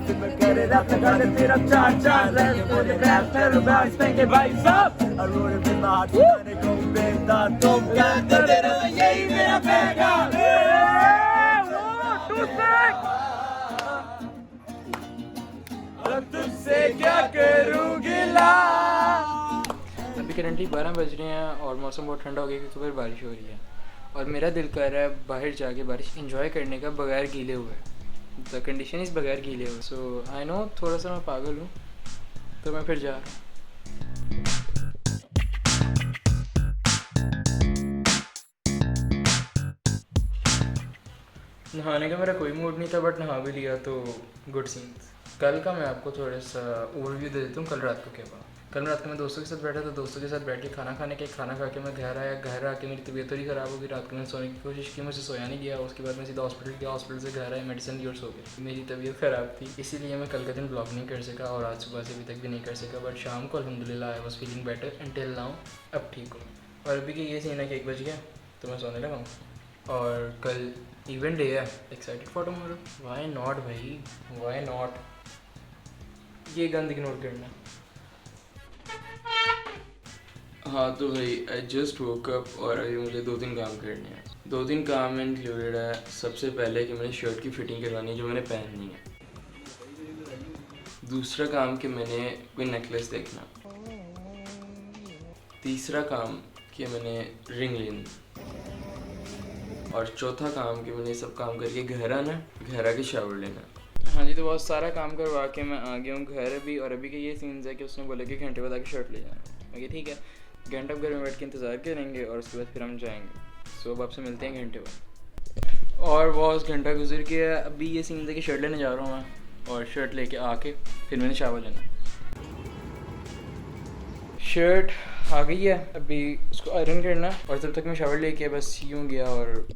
फिर मैं करे रैप लगा दे तेरा चार चार रैप मुझे रैप फिर बैक्स देंगे भाई साहब I wrote it with my heart मैंने को बेटा तुम क्या करते रहो यही मेरा पैगाम तुझसे क्या करूँगी ला। अभी करंटली 12 बज रहे हैं और मौसम बहुत ठंडा हो गया क्योंकि सुबह बारिश हो रही है और मेरा दिल कर रहा है बाहर जाके बारिश एंजॉय करने का बगैर गीले हुए। द कंडीशन इज़ बगैर गीले हुए। सो आई नो थोड़ा सा मैं पागल हूँ तो मैं फिर जा रहा हूँ। नहाने का मेरा कोई मूड नहीं था बट नहा भी लिया तो गुड सीन्स। कल का मैं आपको थोड़ा सा ओवरव्यू दे देता हूँ। कल रात को क्या हुआ। कल रात को मैं दोस्तों के साथ बैठा था। दोस्तों के साथ बैठ के खाना खा के मैं घर आया। घर आके मेरी तबीयत थोड़ी ख़राब हो गई। रात को मैंने सोने की कोशिश की, मुझे सोया नहीं गया। उसके बाद मैं सीधा हॉस्पिटल गया। हॉस्पिटल से घर आया, मेडिसिन ली और सो गया। मेरी तबीयत ख़राब थी इसीलिए मैं कल का दिन ब्लॉग नहीं कर सका और आज सुबह से अभी तक भी नहीं कर सका। बट शाम को अल्हम्दुलिल्लाह I was feeling better until now. अब ठीक हूँ। और अभी कि ये सीन है कि 1 बज गया तो मैं सोने लगा हूँ। और कल इवेंट डे है। Excited for tomorrow. Why not भाई, व्हाई नॉट। ये गंद इग्नोर करना। हाँ तो भाई आई जस्ट वोक अप और अभी मुझे 2-3 काम करने हैं। 2-3 काम में इंक्लूडेड है सबसे पहले कि मैंने शर्ट की फिटिंग करवानी है जो मैंने पहननी है। दूसरा काम कि मैंने कोई नेकलेस देखना। तीसरा काम कि मैंने रिंग लेनी। और चौथा काम कि मैंने सब काम करके घर आना, घर आके शावर लेना। हाँ जी, तो बहुत सारा काम करवा के मैं आ गया हूँ घर अभी। और अभी के ये सीन्स है कि उसने बोला कि घंटे बाद आके शर्ट ले जाना। ओके ठीक है, घंटा घर में बैठ के इंतज़ार करेंगे और उसके बाद फिर हम जाएंगे। सो अब आपसे मिलते हैं घंटे बाद। और बहुत घंटा गुजर गया। अभी ये सीन है कि शर्ट लेने जा रहा हूँ मैं और शर्ट लेके आके फिर मैंने शावर लेना। शर्ट आ गई है, अभी उसको आयरन करना और तब तक मैं शावर लेके बस यूँ गया और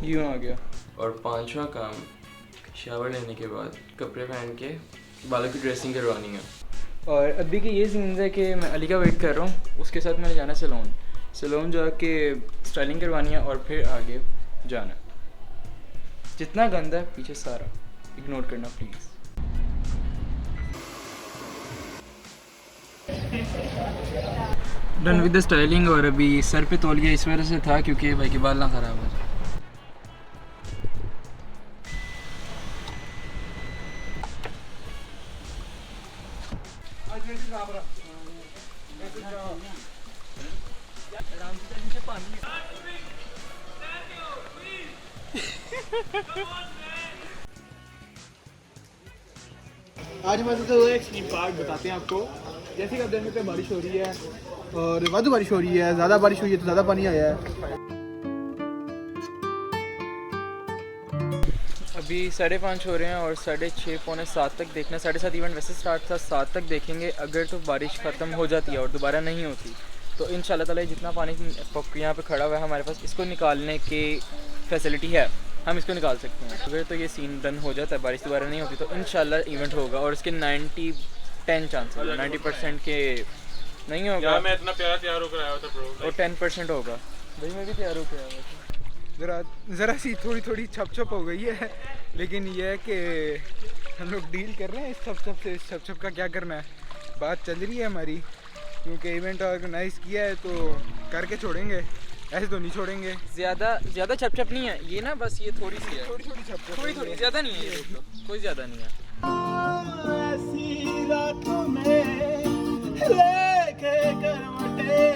यूँ आ गया। और 5वां काम शावर लेने के बाद कपड़े पहन के बालों की ड्रेसिंग करवानी है। और अभी के ये सीन्स है कि मैं अली का वेट कर रहा हूँ। उसके साथ मैंने जाना सैलून जाके स्टाइलिंग करवानी है और फिर आगे जाना। जितना गंदा है पीछे सारा इग्नोर करना please. Done with the styling. और अभी सर पे तौलिया इस वजह से था क्योंकि भाई के बाल ना ख़राब हो जाए। आज मैं तो एक स्लीप पार्ट बताते हैं आपको। जैसे कि आप देखते हैं बारिश हो रही है और वाधु बारिश हो रही है। ज़्यादा बारिश हुई है तो ज़्यादा पानी आया है। अभी 5:30 हो रहे हैं और 6:30 पौने 7 तक देखना। 7:30 इवेंट वैसे स्टार्ट था, 7 तक देखेंगे। अगर तो बारिश ख़त्म हो जाती है और दोबारा नहीं होती तो इंशाल्लाह ताला जितना पानी यहाँ पे खड़ा हुआ है हमारे पास, इसको निकालने की फैसिलिटी है, हम इसको निकाल सकते हैं। अगर तो ये सीन डन हो जाता है, बारिश दोबारा नहीं होती तो इंशाल्लाह इवेंट होगा। और इसके 90-10 चांस होगा। 90% के नहीं होगा। मैं इतना प्यारा तैयार होकर आया था ब्रो। और 10% होगा। भाई मैं भी तैयार होकर आया था। ज़रा सी थोड़ी छप हो गई है, लेकिन ये है कि हम लोग डील कर रहे हैं इस छप से। इस छप का क्या करना है, बात चल रही है हमारी। क्योंकि इवेंट ऑर्गेनाइज़ किया है तो करके छोड़ेंगे, ऐसे तो नहीं छोड़ेंगे। ज़्यादा छप नहीं है ये ना, बस ये थोड़ी सी है। थोड़ी छप, थोड़ी ज़्यादा नहीं है ये, देख लो कोई ज़्यादा नहीं है। ऐसी रातों में लेके करवटें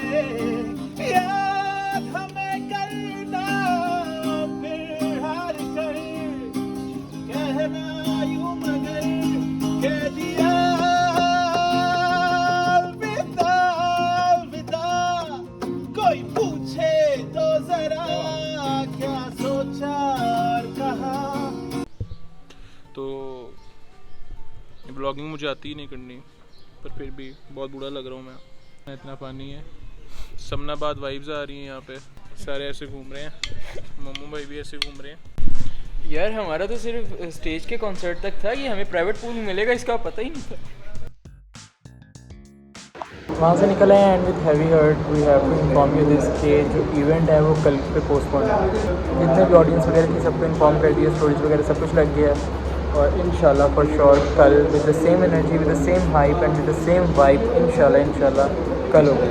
याद हमें करना फिर हार कर कहना यूं मगर कह दिया विदा विदा। कोई पूछे तो जरा क्या सोचा और कहा। तो ब्लॉगिंग मुझे आती ही नहीं करनी, पर फिर भी बहुत बुरा लग रहा हूँ मैं। इतना पानी है, समनाबाद वाइब्स आ रही हैं यहाँ पे। सारे ऐसे घूम रहे हैं, मम्मू भाई भी ऐसे घूम रहे हैं। यार हमारा तो सिर्फ स्टेज के कॉन्सर्ट तक था, ये हमें प्राइवेट पूल मिलेगा इसका पता ही नहीं था। वहाँ से निकले हैं and with heavy heart we have to inform you this कि जो इवेंट है वो कल पे पोस्टपोन है। जितने भी ऑडियंस वगैरह थी सबको इन्फॉर्म कर दिया, स्टोरीज वगैरह सब कुछ लग गया है। और इंशाल्लाह फॉर श्योर कल with the same energy, with the same hype and with the same vibe इंशाल्लाह कल होगा।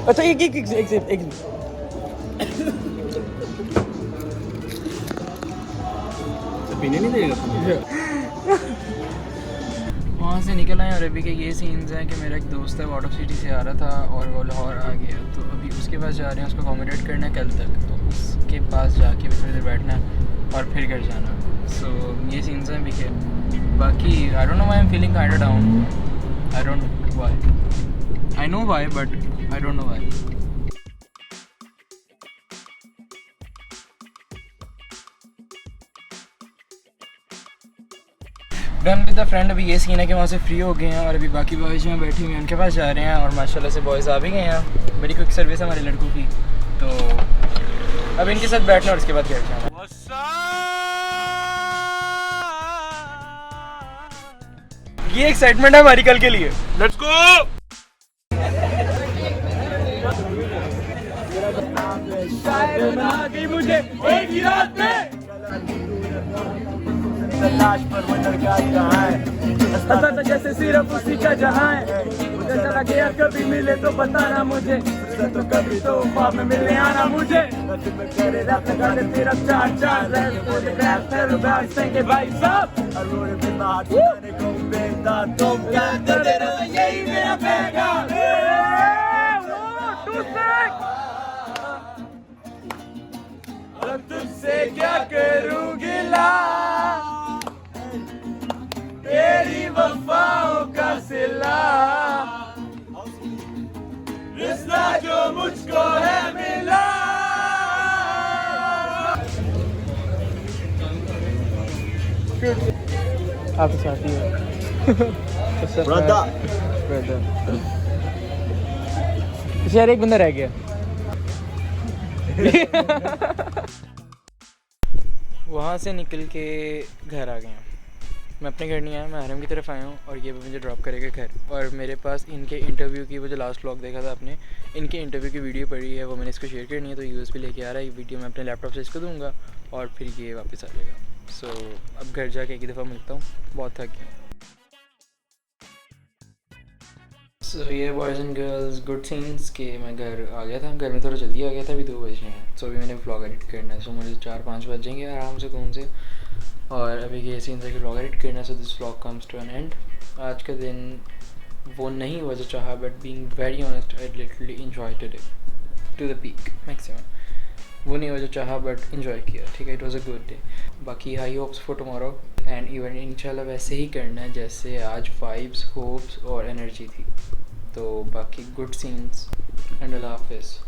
अच्छा एक पीने नहीं देगा। वहाँ से निकल आए और अभी के ये सीन्स हैं कि मेरा एक दोस्त है वो आउट ऑफ सिटी से आ रहा था और वो लाहौर आ गया, तो अभी उसके पास जा रहे हैं, उसको अकोमोडेट करना है कल तक, तो उसके पास जाके भी थोड़ी देर बैठना है और फिर घर जाना। सो ये सीन्स हैं अभी के। बाकी I don't know why I am feeling kind of down, I don't know why, I know why but I don't know why. Done with the friend. अभी ये सीन है कि वहाँ से फ्री हो गए हैं और अभी बाकी बॉयज़ में बैठी हुई हैं, उनके पास जा रहे हैं और माशाल्लाह से बॉयज़ आ भी गए हैं। बड़ी क्विक सर्विस है हमारे लड़कों की, तो अब इनके साथ बैठना और उसके बाद घर जाना। ये एक्साइटमेंट है हमारी कल के लिए। Let's go. मुझे एक ही रात में तलाश पर वो लड़का कहाँ है, हंसता था जैसे सिर्फ उसी का जहाँ है। मुझे चला गया कभी मिले तो बताना मुझे, तो कभी तो ख्वाब में मिलने आना मुझे। में करे रात लगा दे तेरा चार चार के भाई साहब तुम क्या करते रहो यही मेरा पैगाम। तुझसे क्या करूँ गिला, तेरी वफाओं का सिला, रिश्ता जो मुझको है मिला। आपके साथ ही है ब्रदर। यार एक बंदा रह गया। वहाँ से निकल के घर आ गए हैं। मैं अपने घर नहीं आया, मैं हरम की तरफ आया हूँ और ये भी मुझे ड्रॉप करेगा घर। और मेरे पास इनके इंटरव्यू की, वो जो लास्ट व्लॉग देखा था आपने, इनके इंटरव्यू की वीडियो पड़ी है, वो मैंने इसको शेयर करनी है, तो यूएसबी लेके आ रहा है। ये वीडियो मैं अपने लैपटॉप से इसको दूँगा और फिर ये वापस आ जाएगा। सो अब घर जाके एक ही दफ़ा मिलता हूँ, बहुत थक गया। सो ये boys and girls good scenes के मैं घर आ गया था। घर में थोड़ा जल्दी आ गया था, अभी 2 बज रहे हैं। सो अभी मैंने व्लॉग एडिट करना है, सो मुझे 4-5 बज जाएंगे आराम से कौन से। और अभी ये सीन्स है कि व्लॉग एडिट करना है, so this vlog comes to an end. आज का दिन वो नहीं हुआ जो चाहा, but being very honest I literally enjoy today to the peak maximum. वो नहीं हुआ जो चाहा बट इन्जॉय किया, ठीक है। It was a good day. बाकी high hopes for tomorrow and even इंशाल्लाह वैसे ही करना है जैसे आज वाइब्स, होप्स और एनर्जी थी। तो बाकी गुड सीन्स एंड अल्लाह हाफिज़।